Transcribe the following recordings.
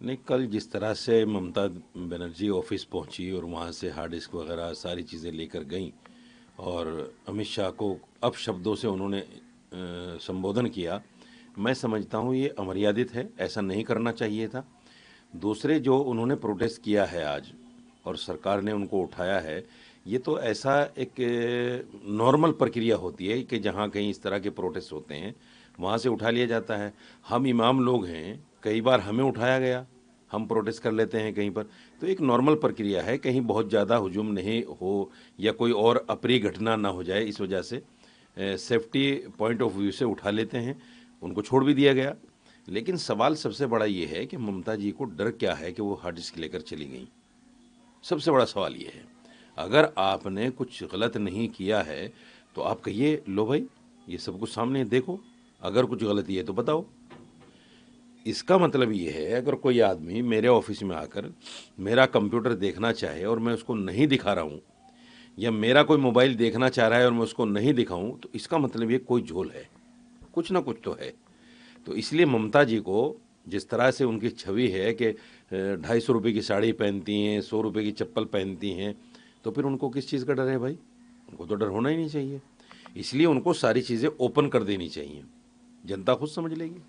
नहीं, कल जिस तरह से ममता बनर्जी ऑफिस पहुंची और वहां से हार्ड डिस्क वगैरह सारी चीज़ें लेकर गईं और अमित शाह को अपशब्दों से उन्होंने संबोधन किया, मैं समझता हूं ये अमर्यादित है, ऐसा नहीं करना चाहिए था। दूसरे जो उन्होंने प्रोटेस्ट किया है आज और सरकार ने उनको उठाया है, ये तो ऐसा एक नॉर्मल प्रक्रिया होती है कि जहाँ कहीं इस तरह के प्रोटेस्ट होते हैं वहाँ से उठा लिया जाता है। हम इमाम लोग हैं, कई बार हमें उठाया गया, हम प्रोटेस्ट कर लेते हैं कहीं पर। तो एक नॉर्मल प्रक्रिया है, कहीं बहुत ज़्यादा हुजूम नहीं हो या कोई और अप्रिय घटना ना हो जाए, इस वजह से सेफ्टी पॉइंट ऑफ व्यू से उठा लेते हैं, उनको छोड़ भी दिया गया। लेकिन सवाल सबसे बड़ा ये है कि ममता जी को डर क्या है कि वो हार्ड डिस्क लेकर चली गई। सबसे बड़ा सवाल ये है, अगर आपने कुछ गलत नहीं किया है तो आप कहिए, लो भाई ये सब कुछ सामने है, देखो अगर कुछ गलती है तो बताओ। इसका मतलब ये है, अगर कोई आदमी मेरे ऑफिस में आकर मेरा कंप्यूटर देखना चाहे और मैं उसको नहीं दिखा रहा हूँ, या मेरा कोई मोबाइल देखना चाह रहा है और मैं उसको नहीं दिखाऊं, तो इसका मतलब ये कोई झोल है, कुछ ना कुछ तो है। तो इसलिए ममता जी को जिस तरह से उनकी छवि है कि 250 रुपये की साड़ी पहनती हैं, 100 रुपये की चप्पल पहनती हैं, तो फिर उनको किस चीज़ का डर है भाई? उनको तो डर होना ही नहीं चाहिए। इसलिए उनको सारी चीज़ें ओपन कर देनी चाहिए, जनता खुद समझ लेगी।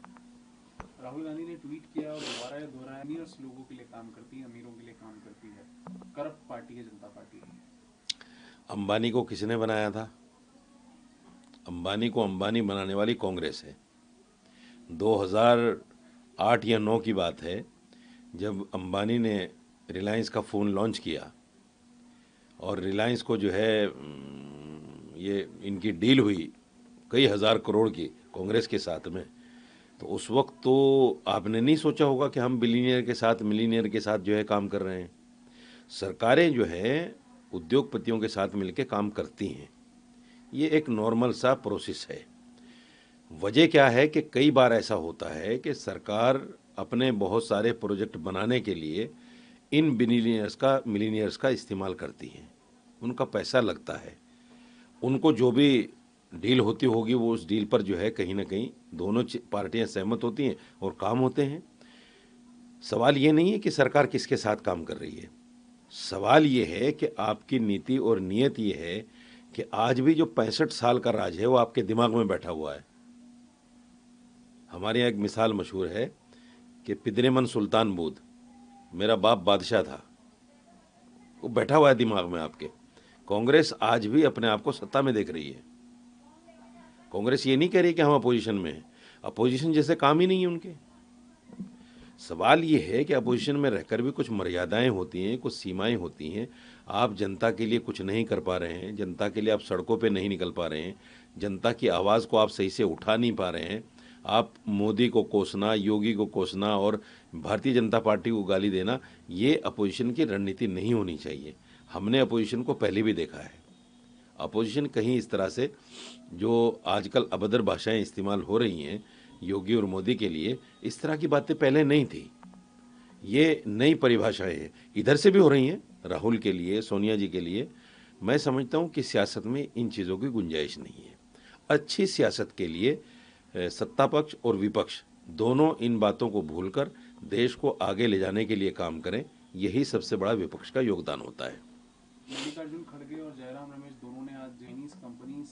राहुल गांधी ने ट्वीट किया और दोबारा ये दोहराया, अमीर्स लोगों के लिए काम करती है, अमीरों के लिए काम करती है, करप्ट पार्टी है जनता पार्टी। अंबानी को किसने बनाया था? अंबानी को अंबानी बनाने वाली कांग्रेस है। 2008 या 9 की बात है, जब अंबानी ने रिलायंस का फ़ोन लॉन्च किया और रिलायंस को जो है ये इनकी डील हुई कई हज़ार करोड़ की कांग्रेस के साथ में, तो उस वक्त तो आपने नहीं सोचा होगा कि हम बिलीनियर के साथ, मिलीनियर के साथ जो है काम कर रहे हैं। सरकारें जो है उद्योगपतियों के साथ मिलकर काम करती हैं, ये एक नॉर्मल सा प्रोसेस है। वजह क्या है कि कई बार ऐसा होता है कि सरकार अपने बहुत सारे प्रोजेक्ट बनाने के लिए इन मिलीनियर्स का इस्तेमाल करती हैं, उनका पैसा लगता है, उनको जो भी डील होती होगी वो उस डील पर जो है कहीं ना कहीं दोनों पार्टियां सहमत होती हैं और काम होते हैं। सवाल ये नहीं है कि सरकार किसके साथ काम कर रही है, सवाल ये है कि आपकी नीति और नीयत ये है कि आज भी जो 65 साल का राज है वो आपके दिमाग में बैठा हुआ है। हमारे यहाँ एक मिसाल मशहूर है कि पिदरेमन सुल्तान बूद, मेरा बाप बादशाह था, वो बैठा हुआ है दिमाग में आपके। कांग्रेस आज भी अपने आप को सत्ता में देख रही है। कांग्रेस ये नहीं कह रही कि हम अपोजिशन में हैं, अपोजिशन जैसे काम ही नहीं है उनके। सवाल ये है कि अपोजिशन में रहकर भी कुछ मर्यादाएं होती हैं, कुछ सीमाएं होती हैं। आप जनता के लिए कुछ नहीं कर पा रहे हैं, जनता के लिए आप सड़कों पे नहीं निकल पा रहे हैं, जनता की आवाज़ को आप सही से उठा नहीं पा रहे हैं। आप मोदी को कोसना, योगी को कोसना और भारतीय जनता पार्टी को गाली देना, ये अपोजिशन की रणनीति नहीं होनी चाहिए। हमने अपोजिशन को पहले भी देखा है। अपोजिशन कहीं इस तरह से जो आजकल अभद्र भाषाएं इस्तेमाल हो रही हैं योगी और मोदी के लिए, इस तरह की बातें पहले नहीं थी। ये नई परिभाषाएं हैं, इधर से भी हो रही हैं, राहुल के लिए, सोनिया जी के लिए। मैं समझता हूं कि सियासत में इन चीज़ों की गुंजाइश नहीं है। अच्छी सियासत के लिए सत्ता पक्ष और विपक्ष दोनों इन बातों को भूलकर देश को आगे ले जाने के लिए काम करें, यही सबसे बड़ा विपक्ष का योगदान होता है। मल्लिकार्जुन खड़गे और जयराम रमेश दोनों ने आज चाइनीज कंपनीज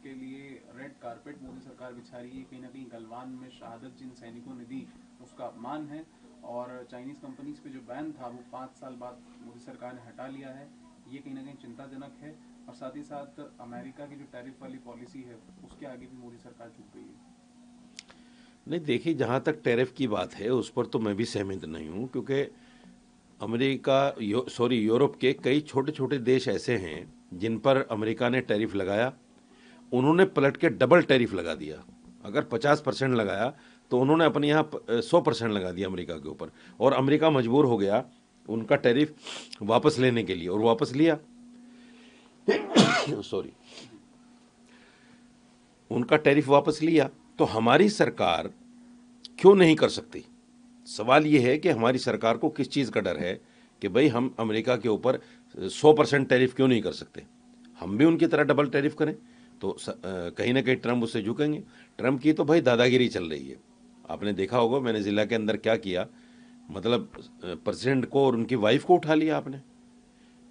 के लिए रेड कारपेट मोदी सरकार बिछा रही है। कहीं ना कहीं गलवान में शहादत जिन सैनिकों ने दी उसका अपमान है, और चाइनीज कंपनीज पे जो बैन था वो 5 साल बाद मोदी सरकार ने हटा लिया है। ये कहीं ना कहीं चिंताजनक है, और साथ ही साथ अमेरिका की जो टैरिफ वाली पॉलिसी है उसके आगे भी मोदी सरकार झुक गई है। नहीं, देखिए, जहाँ तक टैरिफ की बात है उस पर तो मैं भी सहमत नहीं हूँ, क्योंकि अमेरिका यूरोप के कई छोटे छोटे देश ऐसे हैं जिन पर अमेरिका ने टैरिफ लगाया, उन्होंने पलट के डबल टैरिफ लगा दिया। अगर 50% लगाया तो उन्होंने अपने यहाँ 100% लगा दिया अमेरिका के ऊपर, और अमेरिका मजबूर हो गया उनका टैरिफ वापस लेने के लिए, और वापस लिया। सॉरी, उनका टैरिफ वापस लिया। तो हमारी सरकार क्यों नहीं कर सकती? सवाल ये है कि हमारी सरकार को किस चीज़ का डर है कि भाई हम अमेरिका के ऊपर 100% टैरिफ क्यों नहीं कर सकते? हम भी उनकी तरह डबल टैरिफ करें तो कहीं ना कहीं ट्रम्प उससे झुकेंगे। ट्रम्प की तो भाई दादागिरी चल रही है। आपने देखा होगा मैंने ज़िला के अंदर क्या किया मतलब प्रेसिडेंट को और उनकी वाइफ को उठा लिया आपने।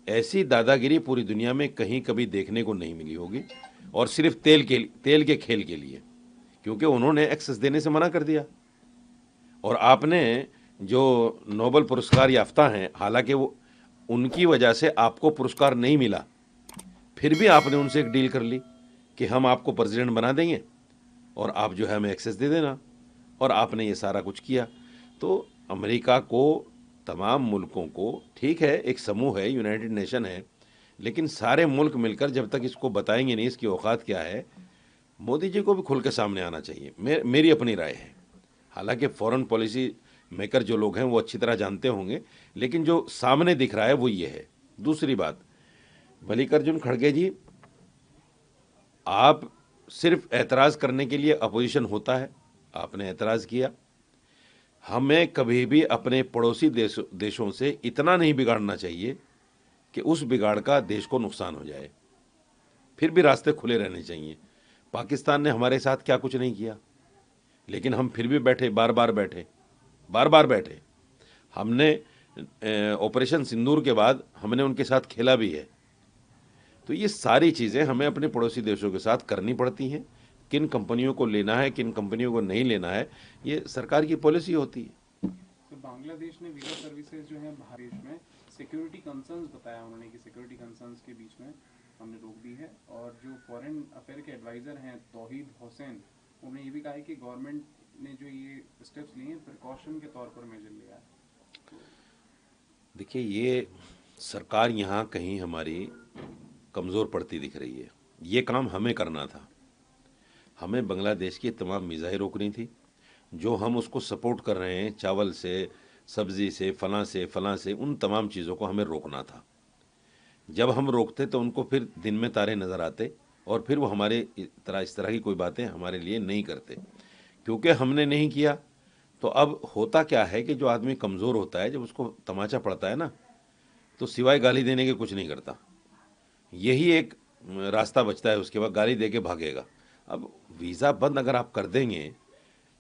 ऐसी दादागिरी पूरी दुनिया में कहीं कभी देखने को नहीं मिली होगी, और सिर्फ तेल के खेल के लिए, क्योंकि उन्होंने एक्सेस देने से मना कर दिया। और आपने जो नोबेल पुरस्कार याफ्ता हैं, हालांकि वो उनकी वजह से आपको पुरस्कार नहीं मिला, फिर भी आपने उनसे एक डील कर ली कि हम आपको प्रेसिडेंट बना देंगे और आप जो है हमें एक्सेस दे देना, और आपने ये सारा कुछ किया। तो अमेरिका को, तमाम मुल्कों को, ठीक है एक समूह है, यूनाइटेड नेशन है, लेकिन सारे मुल्क मिलकर जब तक इसको बताएंगे नहीं इसकी औकात क्या है, मोदी जी को भी खुल के सामने आना चाहिए। मेरी अपनी राय है। हालांकि फॉरेन पॉलिसी मेकर जो लोग हैं वो अच्छी तरह जानते होंगे, लेकिन जो सामने दिख रहा है वो ये है। दूसरी बात, मल्लिकार्जुन खड़गे जी, आप सिर्फ एतराज़ करने के लिए अपोजिशन होता है, आपने एतराज़ किया। हमें कभी भी अपने पड़ोसी देशों से इतना नहीं बिगाड़ना चाहिए कि उस बिगाड़ का देश को नुकसान हो जाए। फिर भी रास्ते खुले रहने चाहिए। पाकिस्तान ने हमारे साथ क्या कुछ नहीं किया, लेकिन हम फिर भी बैठे, बार बार बैठे। हमने ऑपरेशन सिंदूर के बाद हमने उनके साथ खेला भी है। तो ये सारी चीज़ें हमें अपने पड़ोसी देशों के साथ करनी पड़ती हैं। किन कंपनियों को लेना है, किन कंपनियों को नहीं लेना है, ये सरकार की पॉलिसी होती है। तो बांग्लादेश ने वीजा सर्विसेज जो है भारत में सिक्योरिटी कंसर्न्स बताया उन्होंने कि सिक्योरिटी कंसर्न्स के बीच में हमने रोक दी है। और जो फॉरेन अफेयर के एडवाइज़र हैं तौहीद हुसैन, उन्होंने ये भी कहा है कि गवर्नमेंट ने जो ये स्टेप्स लिए हैं प्रिकॉशन के तौर पर मेजर लिया है। देखिए, ये सरकार यहाँ कहीं हमारी कमज़ोर पड़ती दिख रही है। ये काम हमें करना था। हमें बांग्लादेश की तमाम मिज़ाइल रोकनी थी। जो हम उसको सपोर्ट कर रहे हैं, चावल से, सब्ज़ी से, फलां से, उन तमाम चीज़ों को हमें रोकना था। जब हम रोकते तो उनको फिर दिन में तारे नज़र आते, और फिर वो हमारे इस तरह की कोई बातें हमारे लिए नहीं करते। क्योंकि हमने नहीं किया, तो अब होता क्या है कि जो आदमी कमज़ोर होता है, जब उसको तमाचा पड़ता है ना, तो सिवाय गाली देने के कुछ नहीं करता। यही एक रास्ता बचता है, उसके बाद गाली दे के भागेगा। अब वीज़ा बंद अगर आप कर देंगे,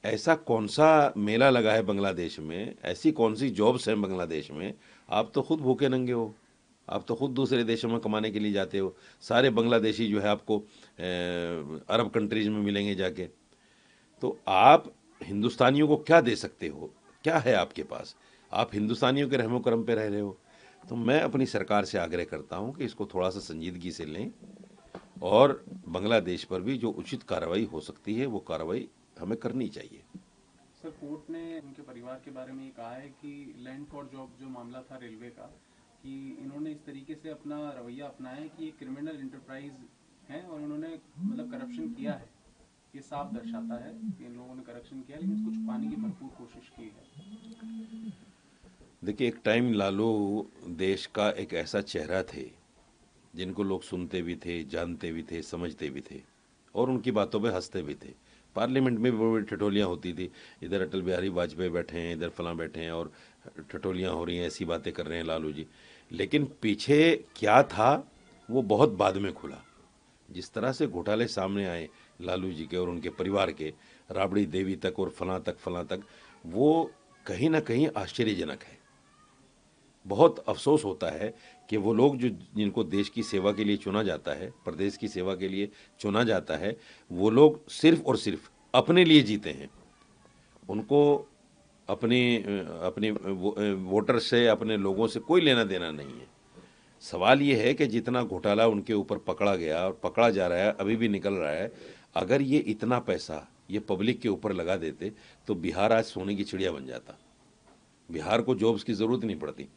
ऐसा कौन सा मेला लगा है बांग्लादेश में, ऐसी कौन सी जॉब्स हैं बांग्लादेश में, आप तो खुद भूखे नंगे हो, आप तो खुद दूसरे देशों में कमाने के लिए जाते हो। सारे बांग्लादेशी जो है आपको अरब कंट्रीज में मिलेंगे जाके। तो आप हिंदुस्तानियों को क्या दे सकते हो, क्या है आपके पास? आप हिंदुस्तानियों के रहमो करम पे रह रहे हो। तो मैं अपनी सरकार से आग्रह करता हूँ कि इसको थोड़ा सा संजीदगी से लें, और बांग्लादेश पर भी जो उचित कार्रवाई हो सकती है वो कार्रवाई हमें करनी चाहिए। सर, कोर्ट ने उनके परिवार के बारे में ये कहा है कि लैंड फॉर जॉब जो मामला था रेलवे का, कि इन्होंने इस तरीके से अपना रवैया अपनाया है कि ये क्रिमिनल इंटरप्राइज है और इन्होंने मतलब करप्शन किया है। ये साफ दर्शाता है कि इन लोगों ने करप्शन किया, लेकिन इसको छुपाने की भरपूर कोशिश की है। देखिए, एक टाइम लालू देश का एक ऐसा चेहरा थे जिनको लोग सुनते भी थे, जानते भी थे, समझते भी थे, और उनकी बातों पे हंसते भी थे। पार्लियामेंट में भी बड़ी बड़ी ठिठोलियाँ होती थी, इधर अटल बिहारी वाजपेयी बैठे हैं, इधर फलां बैठे हैं, और ठिठोलियाँ हो रही हैं, ऐसी बातें कर रहे हैं लालू जी। लेकिन पीछे क्या था वो बहुत बाद में खुला। जिस तरह से घोटाले सामने आए लालू जी के और उनके परिवार के, राबड़ी देवी तक और फलां तक, वो कहीं ना कहीं आश्चर्यजनक है। बहुत अफसोस होता है कि वो लोग जो, जिनको देश की सेवा के लिए चुना जाता है, प्रदेश की सेवा के लिए चुना जाता है, वो लोग सिर्फ और सिर्फ अपने लिए जीते हैं। उनको अपनी अपनी वोटर से, अपने लोगों से कोई लेना देना नहीं है। सवाल ये है कि जितना घोटाला उनके ऊपर पकड़ा गया और पकड़ा जा रहा है, अभी भी निकल रहा है, अगर ये इतना पैसा ये पब्लिक के ऊपर लगा देते तो बिहार आज सोने की चिड़िया बन जाता। बिहार को जॉब्स की ज़रूरत नहीं पड़ती,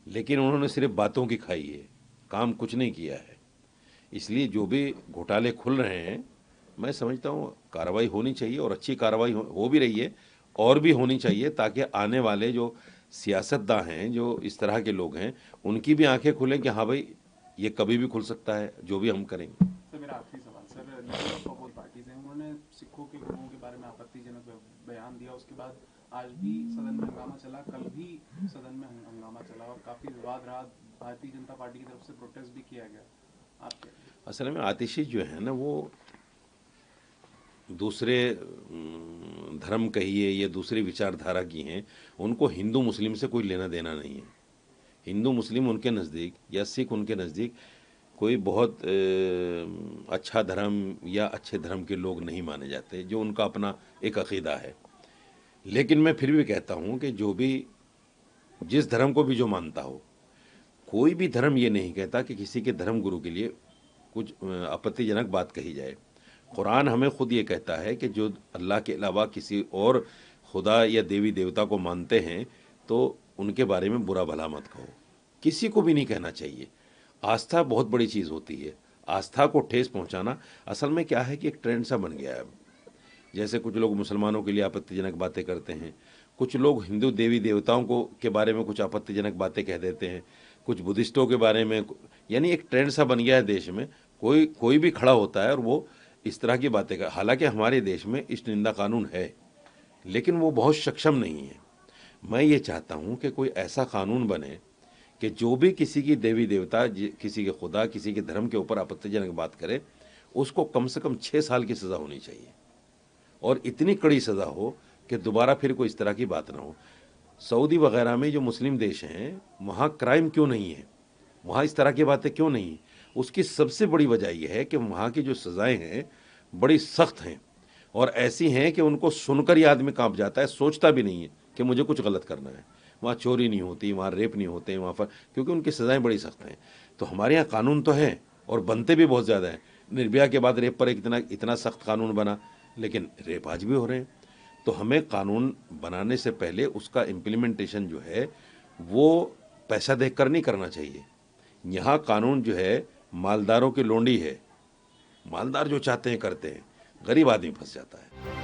लेकिन उन्होंने सिर्फ बातों की खाई है, काम कुछ नहीं किया है। इसलिए जो भी घोटाले खुल रहे हैं, मैं समझता हूँ कार्रवाई होनी चाहिए, और अच्छी कार्रवाई हो भी रही है, और भी होनी चाहिए, ताकि आने वाले जो सियासतदान हैं, जो इस तरह के लोग हैं, उनकी भी आंखें खुलें कि हाँ भाई, ये कभी भी खुल सकता है, जो भी हम करेंगे। सर, मेरा आखिरी सवाल, sir leader of both parties हैं, उन्होंने सिखों के गुरुओं के बारे में आपत्तिजनक बयान दिया। उसके बाद आज भी सदन में हंगामा चला, कल भी सदन में हंगामा चला और काफ़ी विवाद रहा। भारतीय जनता पार्टी की तरफ से प्रोटेस्ट भी किया गया। आप क्या? असल में आतिशी जो है ना, वो दूसरे धर्म कहिए या दूसरी विचारधारा की हैं, उनको हिंदू मुस्लिम से कोई लेना देना नहीं है। हिंदू मुस्लिम उनके नज़दीक या सिख उनके नज़दीक कोई बहुत अच्छा धर्म या अच्छे धर्म के लोग नहीं माने जाते, जो उनका अपना एक अक़ीदा है। लेकिन मैं फिर भी कहता हूँ कि जो भी जिस धर्म को भी जो मानता हो, कोई भी धर्म ये नहीं कहता कि किसी के धर्म गुरु के लिए कुछ आपत्तिजनक बात कही जाए। कुरान हमें खुद ये कहता है कि जो अल्लाह के अलावा किसी और खुदा या देवी देवता को मानते हैं तो उनके बारे में बुरा भला मत कहो। किसी को भी नहीं कहना चाहिए। आस्था बहुत बड़ी चीज़ होती है। आस्था को ठेस पहुंचाना असल में क्या है कि एक ट्रेंड सा बन गया है। जैसे कुछ लोग मुसलमानों के लिए आपत्तिजनक बातें करते हैं, कुछ लोग हिंदू देवी देवताओं को के बारे में कुछ आपत्तिजनक बातें कह देते हैं, कुछ बुद्धिस्टों के बारे में, यानी एक ट्रेंड सा बन गया है देश में। कोई भी खड़ा होता है और वो इस तरह की बातें कर। हालांकि हमारे देश में इष्ट निंदा कानून है, लेकिन वो बहुत सक्षम नहीं है। मैं ये चाहता हूँ कि कोई ऐसा कानून बने कि जो भी किसी की देवी देवता, किसी के खुदा, किसी के धर्म के ऊपर आपत्तिजनक बात करे, उसको कम से कम 6 साल की सज़ा होनी चाहिए और इतनी कड़ी सज़ा हो कि दोबारा फिर कोई इस तरह की बात ना हो। सऊदी वगैरह में जो मुस्लिम देश हैं, वहाँ क्राइम क्यों नहीं है, वहाँ इस तरह की बातें क्यों नहीं? उसकी सबसे बड़ी वजह यह है कि वहाँ की जो सज़ाएँ हैं बड़ी सख्त हैं और ऐसी हैं कि उनको सुनकर ही आदमी कांप जाता है, सोचता भी नहीं है कि मुझे कुछ गलत करना है। वहाँ चोरी नहीं होती, वहाँ रेप नहीं होते, वहाँ पर, क्योंकि उनकी सज़ाएँ बड़ी सख्त हैं। तो हमारे यहाँ कानून तो हैं और बनते भी बहुत ज़्यादा हैं। निर्भया के बाद रेप पर इतना सख्त कानून बना, लेकिन रेप आज भी हो रहे हैं। तो हमें कानून बनाने से पहले उसका इम्प्लीमेंटेशन जो है वो पैसा देखकर नहीं करना चाहिए। यहाँ कानून जो है मालदारों की लोंडी है, मालदार जो चाहते हैं करते हैं, गरीब आदमी फंस जाता है।